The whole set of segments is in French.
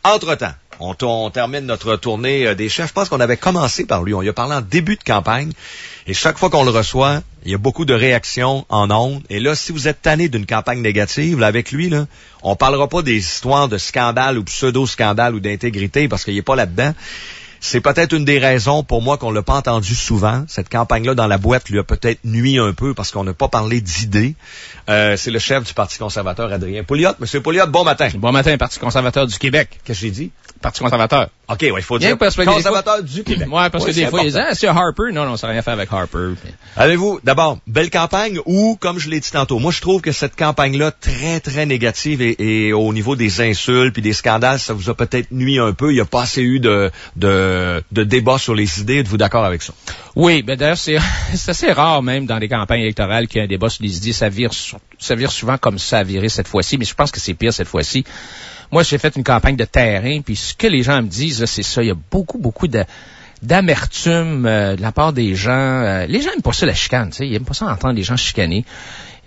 Entre-temps, on termine notre tournée des chefs. Je pense qu'on avait commencé par lui. On lui a parlé en début de campagne. Et chaque fois qu'on le reçoit, il y a beaucoup de réactions en ondes. Et là, si vous êtes tanné d'une campagne négative, là, avec lui, là, on parlera pas des histoires de scandale ou pseudo-scandale ou d'intégrité parce qu'il est pas là-dedans. C'est peut-être une des raisons pour moi qu'on l'a pas entendu souvent. Cette campagne-là dans la boîte lui a peut-être nui un peu parce qu'on n'a pas parlé d'idées. C'est le chef du Parti conservateur, Adrien Pouliot. Monsieur Pouliot, bon matin. Bon matin, Parti conservateur du Québec. Qu'est-ce que j'ai dit? Parti conservateur. OK, ouais, il faut dire conservateur du Québec. Ouais, parce que des fois, ils disent, c'est Harper. Non, ça n'a rien fait avec Harper. Avez-vous, d'abord, belle campagne ou, comme je l'ai dit tantôt, moi, je trouve que cette campagne-là, très, très négative et au niveau des insultes puis des scandales, ça vous a peut-être nui un peu. Il n'y a pas assez eu de débat sur les idées. Êtes-vous d'accord avec ça? Oui, ben d'ailleurs, c'est assez rare même dans les campagnes électorales qu'il y ait un débat sur les idées. Ça vire souvent comme ça a viré cette fois-ci, mais je pense que c'est pire cette fois-ci. Moi, j'ai fait une campagne de terrain, puis ce que les gens me disent, là, c'est ça. Il y a beaucoup d'amertume de la part des gens. Les gens n'aiment pas ça, la chicane, tu sais. Ils n'aiment pas ça entendre les gens chicaner.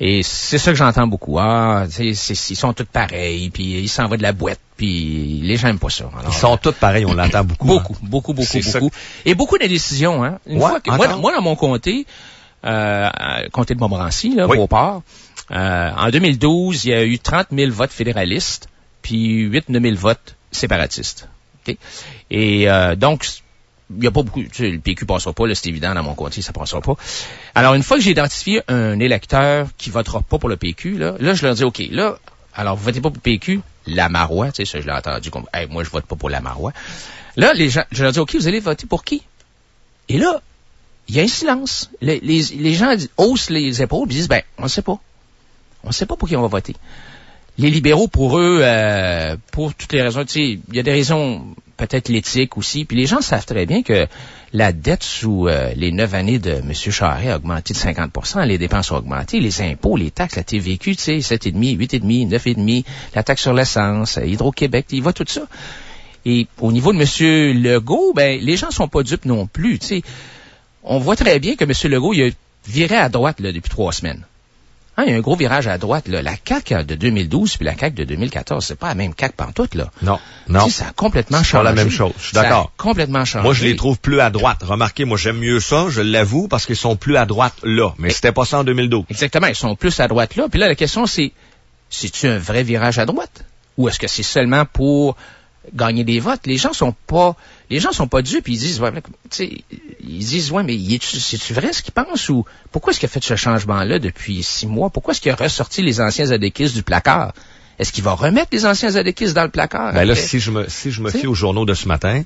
Et c'est ça que j'entends beaucoup. Ils sont tous pareils, puis ils s'en vont de la boîte, puis les gens n'aiment pas ça. Alors, ils sont tous pareils, on l'entend beaucoup. Beaucoup. Et beaucoup de décisions, hein. Moi, dans mon comté, comté de Montmorency, là, Beauport, en 2012, il y a eu 30 000 votes fédéralistes, puis 8-9 000 votes séparatistes. Okay? Et donc, il n'y a pas beaucoup... Tu sais, le PQ passera pas, là, c'est évident, dans mon comté, ça passera pas. Alors, une fois que j'ai identifié un électeur qui votera pas pour le PQ, là je leur dis, OK, là, alors, vous votez pas pour le PQ, la Marois, tu sais, ça, je l'ai entendu, comme, hey, moi, je vote pas pour la Marois. Là, les gens, je leur dis, OK, vous allez voter pour qui? Et là, il y a un silence. Les gens haussent les épaules et disent, ben, on sait pas. On sait pas pour qui on va voter. Les libéraux, pour eux, pour toutes les raisons, tu sais, il y a des raisons, peut-être l'éthique aussi, puis les gens savent très bien que la dette sous les 9 années de M. Charest a augmenté de 50%, les dépenses ont augmenté, les impôts, les taxes, la TVQ, tu sais, 7,5, 8,5, 9,5, la taxe sur l'essence, Hydro-Québec, il va tout ça. Et au niveau de M. Legault, ben, les gens sont pas dupes non plus, tu sais. On voit très bien que M. Legault, il a viré à droite, là, depuis 3 semaines. Il y a un gros virage à droite, là. La CAQ de 2012 puis la CAQ de 2014, c'est pas la même CAQ pantoute, là. Non. Tu sais, ça a complètement changé. C'est pas la même chose. Je suis d'accord. Ça a complètement changé. Moi, je les trouve plus à droite. Remarquez, moi, j'aime mieux ça, je l'avoue, parce qu'ils sont plus à droite là. Mais c'était pas ça en 2012. Exactement. Ils sont plus à droite là. Puis là, la question, c'est-tu un vrai virage à droite? Ou est-ce que c'est seulement pour gagner des votes? Les gens sont pas dupes. Ils disent, ouais, mais c'est-tu vrai ce qu'ils pensent? Ou pourquoi est-ce qu'il a fait ce changement-là depuis 6 mois? Pourquoi est-ce qu'il a ressorti les anciens adéquistes du placard? Est-ce qu'il va remettre les anciens adéquistes dans le placard? Ben là, si je me fie aux journaux de ce matin,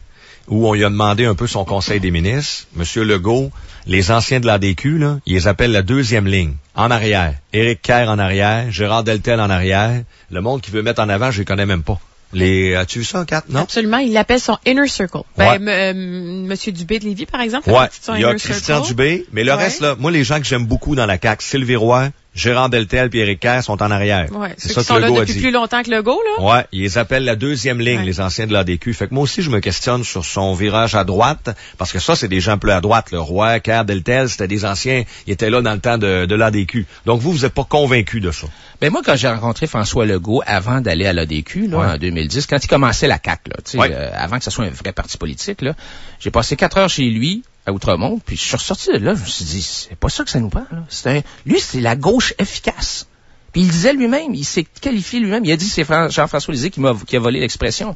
où on lui a demandé un peu son conseil des ministres, M. Legault, les anciens de l'ADQ, là, ils les appellent la deuxième ligne. En arrière. Éric Kerr en arrière, Gérard Deltel en arrière. Le monde qui veut mettre en avant, je les connais même pas. As-tu vu ça, Kat? Non? Absolument. Il l'appelle son Inner Circle. Monsieur Dubé de Lévis, par exemple. Ouais. Il y a Christian Dubé. Mais le reste, là, moi, les gens que j'aime beaucoup dans la CAQ, Sylvie Roy, Gérard Deltel et Éric Kerr sont en arrière. Ouais. C'est ça que Legault a dit. Depuis plus longtemps que Legault, là. Ouais. Ils les appellent la deuxième ligne, les anciens de l'ADQ. Fait que moi aussi, je me questionne sur son virage à droite. Parce que ça, c'est des gens plus à droite. Le Roy, Kerr, Deltel, c'était des anciens. Ils étaient là dans le temps de l'ADQ. Donc, vous êtes pas convaincu de ça? Ben, moi, quand j'ai rencontré François Legault avant d'aller à l'ADQ, là, en 2010, quand il commençait la CAQ, là, tu sais, avant que ça soit un vrai parti politique, là, j'ai passé 4 heures chez lui, à Outremont, puis je suis ressorti de là, je me suis dit, c'est pas ça que ça nous parle, là. Lui, c'est la gauche efficace. Puis il disait lui-même, il s'est qualifié lui-même, il a dit, c'est Jean-François Lisée qui a volé l'expression.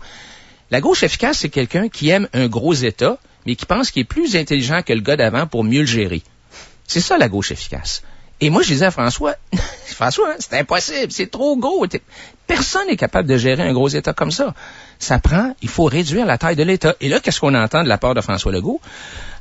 La gauche efficace, c'est quelqu'un qui aime un gros État, mais qui pense qu'il est plus intelligent que le gars d'avant pour mieux le gérer. C'est ça, la gauche efficace. Et moi, je disais à François, c'est impossible, c'est trop gros. Personne n'est capable de gérer un gros État comme ça. Il faut réduire la taille de l'État. Et là, qu'est-ce qu'on entend de la part de François Legault?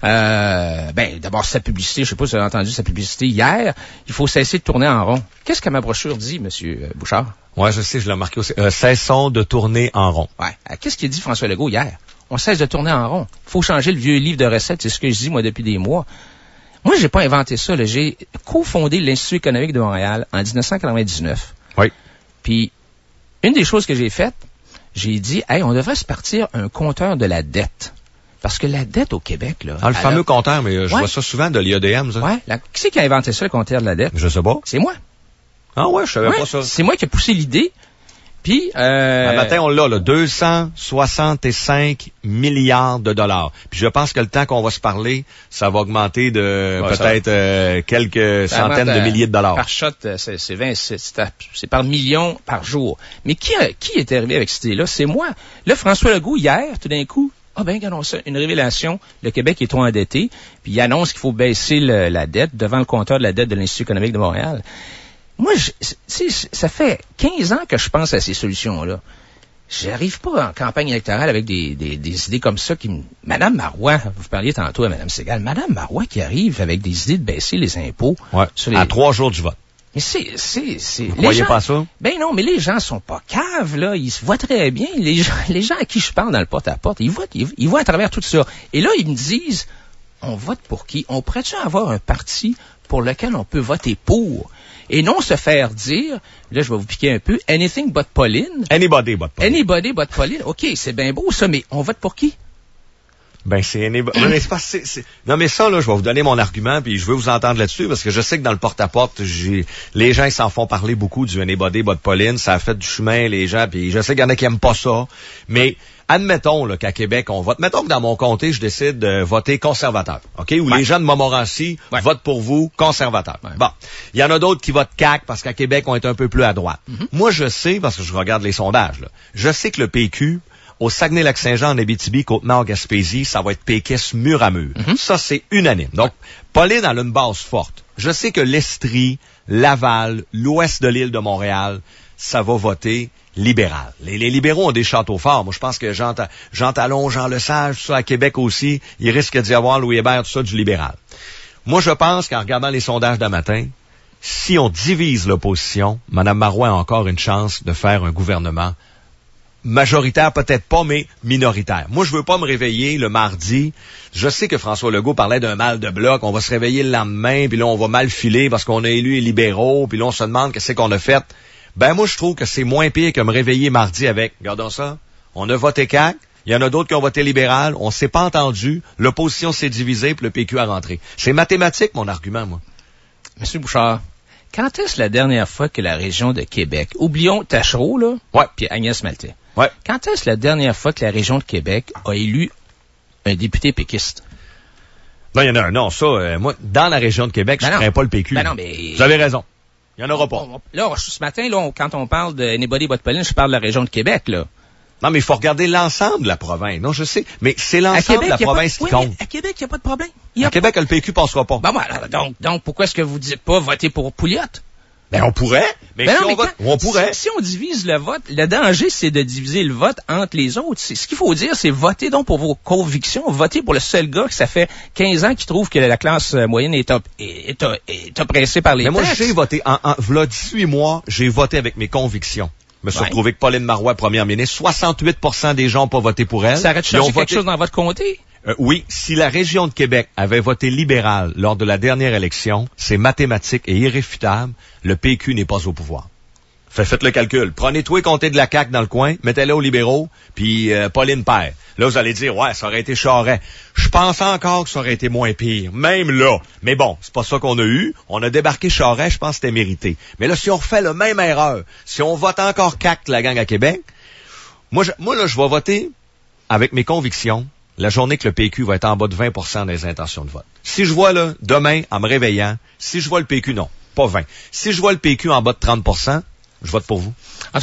D'abord, sa publicité, je sais pas si vous avez entendu sa publicité hier, il faut cesser de tourner en rond. Qu'est-ce que ma brochure dit, Monsieur Bouchard? Ouais, je sais, je l'ai remarqué aussi. Cessons de tourner en rond. Ouais. Qu'est-ce qu'il dit François Legault hier? On cesse de tourner en rond. Il faut changer le vieux livre de recettes, c'est ce que je dis, moi, depuis des mois. Moi, j'ai pas inventé ça, là. J'ai cofondé l'Institut économique de Montréal en 1999. Oui. Puis, une des choses que j'ai faites, j'ai dit, hey, on devrait se partir un compteur de la dette. Parce que la dette au Québec, là. Le fameux compteur, mais je vois ça souvent de l'IADM, ça. Ouais. Qui c'est qui a inventé ça, le compteur de la dette? Je sais pas. C'est moi. Ah ouais, je savais pas ça. C'est moi qui ai poussé l'idée. Puis, un matin, on l'a, là, 265 milliards de dollars. Puis je pense que le temps qu'on va se parler, ça va augmenter de peut-être quelques centaines de milliers de dollars. Par shot, c'est par million par jour. Mais qui est arrivé avec cette idée-là? C'est moi. Là, François Legault, hier, tout d'un coup, regardons ça, une révélation, le Québec est trop endetté, puis il annonce qu'il faut baisser la dette devant le compteur de la dette de l'Institut économique de Montréal. Moi, ça fait 15 ans que je pense à ces solutions-là. J'arrive pas en campagne électorale avec des idées comme ça Madame Marois, vous parliez tantôt à Madame Segal, Madame Marois qui arrive avec des idées de baisser les impôts. Ouais, à 3 jours du vote. Mais vous voyez pas ça? Ben non, mais les gens sont pas caves, là. Ils se voient très bien. Les gens à qui je parle dans le porte-à-porte, ils voient à travers tout ça. Et là, ils me disent, on vote pour qui? On pourrait-tu avoir un parti pour lequel on peut voter pour? Et non se faire dire, là, je vais vous piquer un peu, anything but Pauline. Anybody but Pauline. Anybody but Pauline. OK, c'est bien beau, ça, mais on vote pour qui? Ben, c'est non, mais ça, là, je vais vous donner mon argument, puis je veux vous entendre là-dessus, parce que je sais que dans le porte-à-porte, les gens, ils s'en font parler beaucoup du anybody but Pauline. Ça a fait du chemin, les gens, puis je sais qu'il y en a qui aiment pas ça. Mais, admettons, là, qu'à Québec, on vote. Mettons que dans mon comté, je décide de voter conservateur. OK? Ou les gens de Montmorency votent pour vous, conservateur. Ouais. Bon. Il y en a d'autres qui votent CAQ parce qu'à Québec, on est un peu plus à droite. Mm-hmm. Moi, je sais, parce que je regarde les sondages, là, je sais que le PQ, au Saguenay-Lac-Saint-Jean, en Abitibi, Côte-Nord, Gaspésie, ça va être péquiste mur à mur. Mm-hmm. Ça, c'est unanime. Donc, Pauline a une base forte. Je sais que l'Estrie, Laval, l'ouest de l'île de Montréal, ça va voter libéral. Les libéraux ont des châteaux forts. Moi, je pense que Jean Talon, Jean Lesage, tout ça, à Québec aussi, il risque d'y avoir Louis Hébert, tout ça, du libéral. Moi, je pense qu'en regardant les sondages d'un matin, si on divise l'opposition, Mme Marois a encore une chance de faire un gouvernement majoritaire, peut-être pas, mais minoritaire. Moi, je veux pas me réveiller le mardi. Je sais que François Legault parlait d'un mal de bloc. On va se réveiller le lendemain, puis là, on va mal filer parce qu'on a élu les libéraux, puis là, on se demande qu'est-ce qu'on a fait. Ben, moi, je trouve que c'est moins pire que me réveiller mardi avec, regardons ça, on a voté CAQ, il y en a d'autres qui ont voté libéral, on s'est pas entendu, l'opposition s'est divisée, puis le PQ a rentré. C'est mathématique, mon argument, moi. Monsieur Bouchard, quand est-ce la dernière fois que la région de Québec, oublions Tachereau, là, puis Agnès Maltais, quand est-ce la dernière fois que la région de Québec a élu un député péquiste? Ben, il y en a un, non, ça, moi, dans la région de Québec, je ne crains pas le PQ. Ben non, mais... Vous avez raison. Il n'y en aura pas. Là, ce matin, là, quand on parle de Anybody but Pauline, je parle de la région de Québec, là. Non, mais il faut regarder l'ensemble de la province. Non, je sais, mais c'est l'ensemble de la province qui compte. À Québec, il n'y a pas de problème. À Québec, le PQ passera pas. Ben voilà, donc pourquoi est-ce que vous dites pas voter pour Pouliot? Ben, on pourrait, mais on pourrait. Si on divise le vote, le danger, c'est de diviser le vote entre les autres. Ce qu'il faut dire, c'est voter donc pour vos convictions, voter pour le seul gars que ça fait 15 ans qui trouve que la classe moyenne est oppressée par les taxes. Mais moi, j'ai voté, v'là 18 mois, j'ai voté avec mes convictions. Je me suis retrouvé que Pauline Marois, première ministre, 68% des gens n'ont pas voté pour elle. Ça aurait changé quelque chose dans votre comté? Oui, si la région de Québec avait voté libéral lors de la dernière élection, c'est mathématique et irréfutable, le PQ n'est pas au pouvoir. Faites le calcul. Prenez tous les comtés de la CAQ dans le coin, mettez-les aux libéraux, puis Pauline perd. Là, vous allez dire, ouais, ça aurait été Charest. Je pense encore que ça aurait été moins pire, même là. Mais bon, c'est pas ça qu'on a eu. On a débarqué Charest, je pense que c'était mérité. Mais là, si on refait la même erreur, si on vote encore CAQ, la gang à Québec, moi là, je vais voter avec mes convictions la journée que le PQ va être en bas de 20% des intentions de vote. Si je vois, là, demain, en me réveillant, si je vois le PQ, non, pas 20. Si je vois le PQ en bas de 30%, je vote pour vous.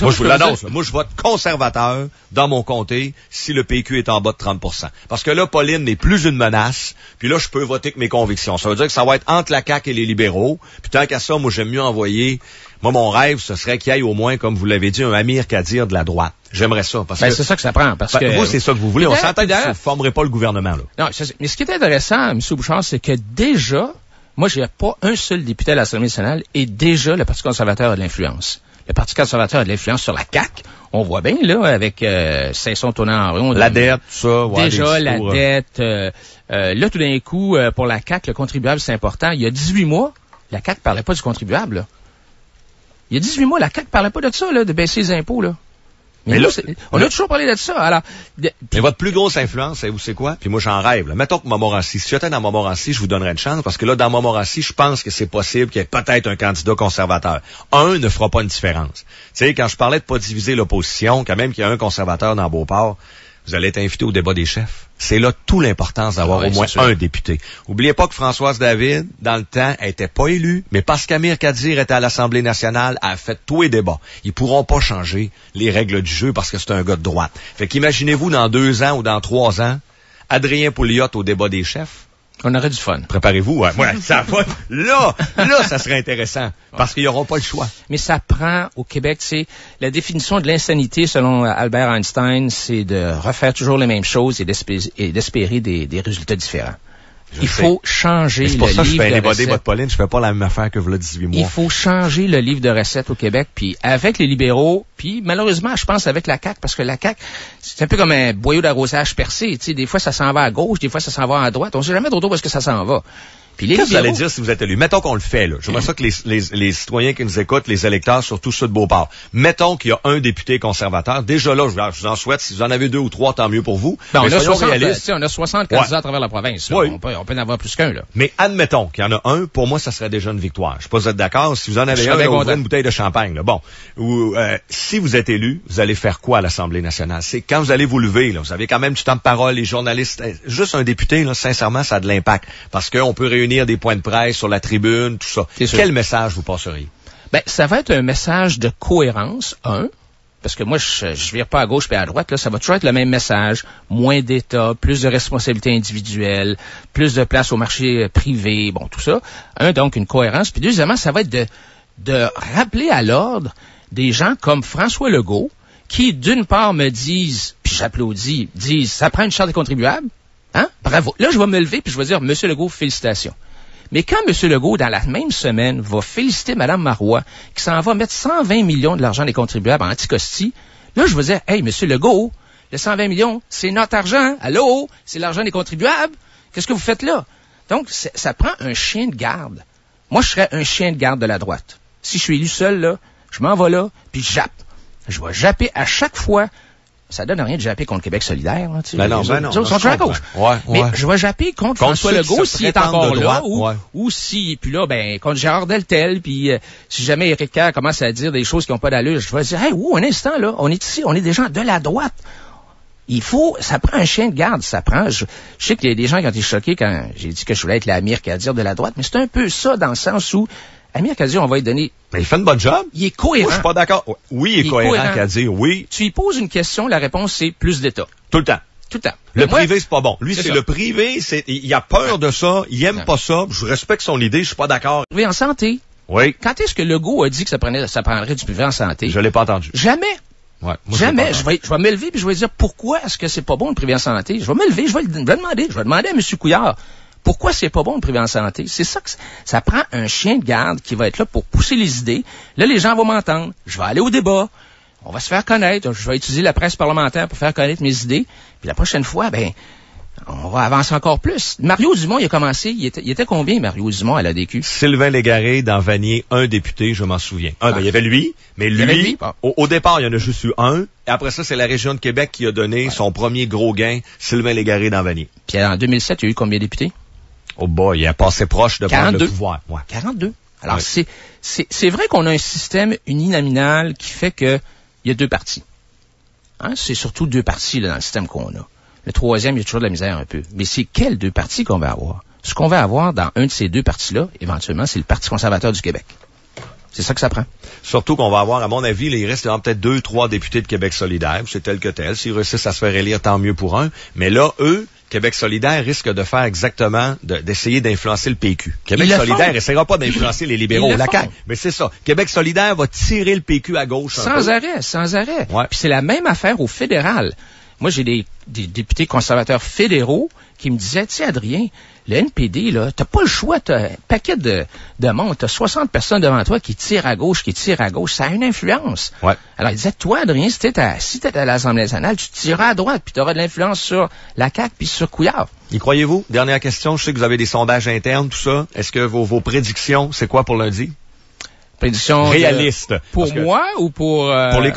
Moi, je vous l'annonce. Moi, je vote conservateur dans mon comté si le PQ est en bas de 30%. Parce que là, Pauline n'est plus une menace. Puis là, je peux voter que mes convictions. Ça veut dire que ça va être entre la CAQ et les libéraux. Puis tant qu'à ça, moi, j'aime mieux envoyer... Moi, mon rêve, ce serait qu'il y ait au moins, comme vous l'avez dit, un Amir Kadir de la droite. J'aimerais ça. Parce que c'est ça que ça prend. Parce que vous, c'est ça que vous voulez. On s'entend que vous ne formerez pas le gouvernement, là. Non, mais ce qui est intéressant, M. Bouchard, c'est que déjà, moi, j'ai pas un seul député à l'Assemblée nationale et déjà, le Parti conservateur a de l'influence. Le Parti conservateur a de l'influence sur la CAQ. On voit bien, là, avec Saint-Son tournant en rond. La dette, tout ça. Ouais, déjà, la dette. Là, tout d'un coup, pour la CAQ, le contribuable, c'est important. Il y a 18 mois, la CAQ parlait pas du contribuable, là. Il y a 18 mois, la CAQ parlait pas de ça, là, de baisser les impôts, là. Mais là, on a toujours parlé de ça. Alors, mais votre plus grosse influence, vous c'est quoi? Puis moi, j'en rêve. Là. Mettons que Montmorency, si j'étais dans Montmorency, je vous donnerais une chance, parce que là, dans Montmorency, je pense que c'est possible qu'il y ait peut-être un candidat conservateur. Un ne fera pas une différence. Tu sais, quand je parlais de pas diviser l'opposition, quand même qu'il y a un conservateur dans Beauport, vous allez être invité au débat des chefs. C'est là toute l'importance d'avoir au moins un député. Oubliez pas que Françoise David, dans le temps, elle était pas élue, mais parce qu'Amir Kadir était à l'Assemblée nationale, elle a fait tous les débats. Ils pourront pas changer les règles du jeu parce que c'est un gars de droite. Fait qu'imaginez-vous dans 2 ans ou dans 3 ans, Adrien Pouliot au débat des chefs. On aurait du fun. Préparez-vous, ouais, ça va. Là, ça serait intéressant. Parce qu'ils n'auront pas le choix. Mais ça prend, au Québec, c'est la définition de l'insanité, selon Albert Einstein, c'est de refaire toujours les mêmes choses et d'espérer des résultats différents. Il faut changer le livre de recettes. C'est pour ça que je fais débader votre Pauline, je fais pas la même affaire que vous 18 mois. Il faut changer le livre de recettes au Québec, puis avec les libéraux, puis malheureusement, je pense avec la CAQ, parce que la CAQ, c'est un peu comme un boyau d'arrosage percé. Tu sais, des fois, ça s'en va à gauche, des fois, ça s'en va à droite. On sait jamais trop où est-ce que ça s'en va. Qu'est-ce que vous allez dire si vous êtes élu? Mettons qu'on le fait, là. J'aimerais ça que les citoyens qui nous écoutent, les électeurs, surtout ceux de Beauport. Mettons qu'il y a un député conservateur. Déjà là, je vous en souhaite. Si vous en avez 2 ou 3, tant mieux pour vous. Ben, on a 60 candidats à travers la province. Oui. On peut en avoir plus qu'un, là. Mais admettons qu'il y en a un. Pour moi, ça serait déjà une victoire. Je sais pas si vous êtes d'accord. Si vous en avez un, ouvrez une bouteille de champagne, là. Bon. Ou, si vous êtes élu, vous allez faire quoi à l'Assemblée nationale? C'est quand vous allez vous lever, là. Vous avez quand même du temps de parole, les journalistes. Juste un député, là, sincèrement, ça a de l'impact. Parce qu'on peut réunir des points de presse sur la tribune, tout ça. Quel message vous passeriez? Ben, ça va être un message de cohérence, parce que moi, je vire pas à gauche et à droite, là, ça va toujours être le même message. Moins d'État, plus de responsabilités individuelles, plus de place au marché privé, bon, tout ça. Donc, une cohérence. Puis deuxièmement, ça va être de rappeler à l'ordre des gens comme François Legault, qui, d'une part, me disent, puis j'applaudis, disent, ça prend une charte des contribuables, hein? Bravo. Là, je vais me lever puis je vais dire, Monsieur Legault, félicitations. Mais quand M. Legault, dans la même semaine, va féliciter Mme Marois, qui s'en va mettre 120 millions de l'argent des contribuables en anticosti, là, je vais dire, hey, M. Legault, le 120 millions, c'est notre argent. Allô? C'est l'argent des contribuables. Qu'est-ce que vous faites là? Donc, ça prend un chien de garde. Moi, je serais un chien de garde de la droite. Si je suis élu seul, là, je m'en vais là, puis je jappe. Je vais japper à chaque fois. Ça donne rien de japper contre Québec solidaire. Là, ben non. Ils sont toujours à gauche. Mais je vais japper contre François Legault s'il est encore là, ou s'il est plus là, ben contre Gérard Deltel, puis si jamais Éric Kerr commence à dire des choses qui n'ont pas d'allure, je vais dire, hey, un instant, là, on est ici, on est des gens de la droite. Ça prend un chien de garde, ça prend, je sais qu'il y a des gens qui ont été choqués quand j'ai dit que je voulais être l'Amir Kadir de la droite, mais c'est un peu ça dans le sens où Amir Kadir, on va lui donner... Mais il fait une bonne job. Il est cohérent. Moi, je suis pas d'accord. Oui, il est cohérent, Kadir, oui. Tu lui poses une question, la réponse, c'est plus d'État. Tout le temps. Tout le temps. Le privé, c'est pas bon. Lui, c'est le privé, il a peur de ça, il aime pas ça, je respecte son idée, je suis pas d'accord. Privé en santé. Oui. Quand est-ce que Legault a dit que ça prendrait du privé en santé? Je l'ai pas entendu. Jamais. Ouais, moi, jamais. Je vais me lever puis je vais dire pourquoi est-ce que c'est pas bon le privé en santé? Je vais me lever, je vais demander. Je vais demander à M. Couillard. Pourquoi c'est pas bon le privé en santé? C'est ça que ça prend un chien de garde qui va être là pour pousser les idées. Là, les gens vont m'entendre. Je vais aller au débat. On va se faire connaître. Je vais utiliser la presse parlementaire pour faire connaître mes idées. Puis la prochaine fois, ben, on va avancer encore plus. Mario Dumont, il a commencé. Il était combien, Mario Dumont, à l'ADQ? Sylvain Légaré, dans Vanier, un député, je m'en souviens. Ben, il y avait lui, mais lui, au départ, il y en a juste eu un. Et après ça, c'est la région de Québec qui a donné son premier gros gain, Sylvain Légaré dans Vanier. Puis en 2007, il y a eu combien de députés? Oh boy, il a passé proche de prendre le pouvoir. Ouais. 42. Alors, c'est vrai qu'on a un système uninominal qui fait que il y a 2 partis. Hein? C'est surtout 2 partis là, dans le système qu'on a. Le troisième, il y a toujours de la misère un peu. Mais c'est quels 2 partis qu'on va avoir? Ce qu'on va avoir dans un de ces 2 partis-là, éventuellement, c'est le Parti conservateur du Québec. C'est ça que ça prend. Surtout qu'on va avoir, à mon avis, il reste peut-être 2, 3 députés de Québec solidaire. C'est tel que tel. S'ils réussissent à se faire élire, tant mieux pour un. Mais là, eux, Québec solidaire risque de faire exactement, d'essayer d'influencer le PQ. Québec solidaire essaiera pas d'influencer les libéraux, la CAQ. Mais c'est ça. Québec solidaire va tirer le PQ à gauche. Sans arrêt. Ouais. Puis c'est la même affaire au fédéral. Moi, j'ai des députés conservateurs fédéraux qui me disaient, tu sais, Adrien, le NPD, là, t'as pas le choix, t'as un paquet de monde, t'as 60 personnes devant toi qui tirent à gauche, ça a une influence. Ouais. Alors, il disait, toi, Adrien, si t'étais à l'Assemblée nationale, tu tireras à droite, puis t'auras de l'influence sur la CAQ puis sur Couillard. Y croyez-vous? Dernière question, je sais que vous avez des sondages internes, tout ça. Est-ce que vos prédictions, c'est quoi pour lundi? Prédictions réalistes. Pour moi ou pour les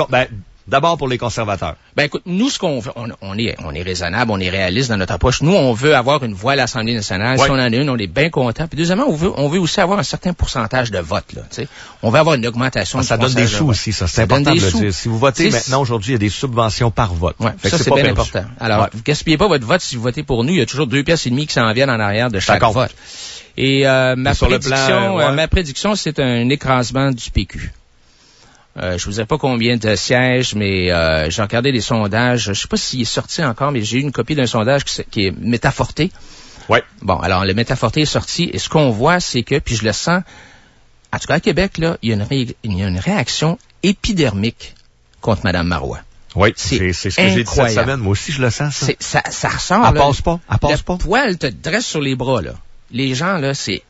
D'abord pour les conservateurs. Ben écoute, nous, ce qu'on veut, on est raisonnable, on est réaliste dans notre approche. Nous, on veut avoir une voix à l'Assemblée nationale. Si on en a une, on est bien content. Puis deuxièmement, on veut aussi avoir un certain pourcentage de vote, là. Tu sais, on veut avoir une augmentation. Ça donne des sous aussi, ça. C'est important de le dire. Si vous votez maintenant, aujourd'hui, il y a des subventions par vote. Ouais, ça, c'est bien important. Alors, vous gaspillez pas votre vote si vous votez pour nous. Il y a toujours 2,5 piastres qui s'en viennent en arrière de chaque vote. Et ma prédiction, c'est un écrasement du PQ. Je vous dirai pas combien de sièges, mais j'ai regardé les sondages. Je sais pas s'il est sorti encore, mais j'ai eu une copie d'un sondage qui est Métaforté. Ouais. Bon, alors le Métaforté est sorti, et ce qu'on voit, c'est que, puis je le sens, en tout cas à Québec, là, il y a une réaction épidermique contre Mme Marois. Oui, c'est ce que j'ai dit cette semaine. Moi aussi, je le sens, ça. Ça ressort, elle passe pas. Le poil te dresse sur les bras, là. Les gens, là, c'est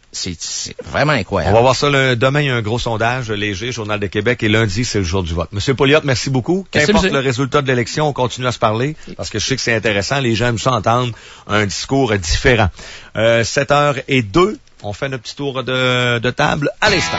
vraiment incroyable. On va voir ça demain, il y a un gros sondage léger, Journal de Québec, et lundi, c'est le jour du vote. Monsieur Pouliot, merci beaucoup. Qu'importe le résultat de l'élection, on continue à se parler, parce que je sais que c'est intéressant. Les gens aiment ça entendre un discours différent. 7h02, on fait notre petit tour de table à l'instant.